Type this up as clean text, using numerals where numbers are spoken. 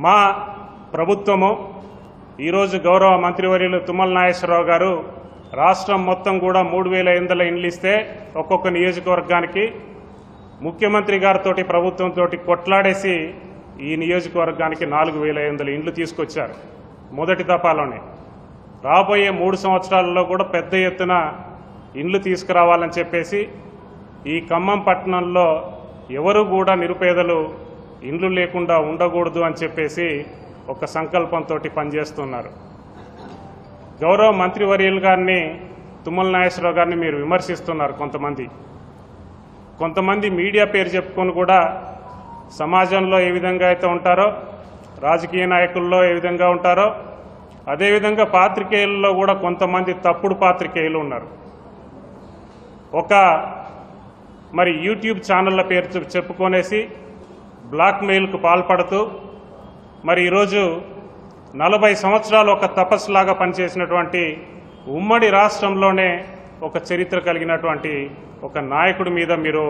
మా ప్రభుత్వము ఈరోజు గౌరవ మంత్రివర్యులు తుమ్మల నాగేశ్వరరావు గారు రాష్ట్రం మొత్తం కూడా 3,800 ఇండ్లు ఇస్తే ఒక్కొక్క నియోజకవర్గానికి ముఖ్యమంత్రి గారితో ప్రభుత్వంతో కొట్లాడేసి ఈ నియోజకవర్గానికి 4,500 ఇండ్లు తీసుకొచ్చారు మొదటి దఫాలోనే. రాబోయే 3 సంవత్సరాలలో కూడా పెద్ద ఎత్తున ఇండ్లు తీసుకురావాలని చెప్పేసి ఈ ఖమ్మం పట్టణంలో ఎవరు కూడా నిరుపేదలు ఇండ్లు లేకుండా ఉండకూడదు అని చెప్పేసి ఒక సంకల్పంతో పనిచేస్తున్నారు. గౌరవ మంత్రివర్యులు గారిని తుమ్మల నాగేశ్వరరావు గారిని మీరు విమర్శిస్తున్నారు. కొంతమంది మీడియా పేరు చెప్పుకొని కూడా సమాజంలో ఏ విధంగా అయితే ఉంటారో, రాజకీయ నాయకుల్లో ఏ విధంగా ఉంటారో, అదేవిధంగా పాత్రికేయుల్లో కూడా కొంతమంది తప్పుడు పాత్రికేయులు ఉన్నారు. మరి యూట్యూబ్ ఛానళ్ల పేరు చెప్పుకొనేసి బ్లాక్మెయిల్కు పాల్పడుతూ మరి ఈరోజు 40 సంవత్సరాలు ఒక తపస్సులాగా పనిచేసినటువంటి ఉమ్మడి రాష్ట్రంలోనే ఒక చరిత్ర కలిగినటువంటి ఒక నాయకుడి మీద మీరు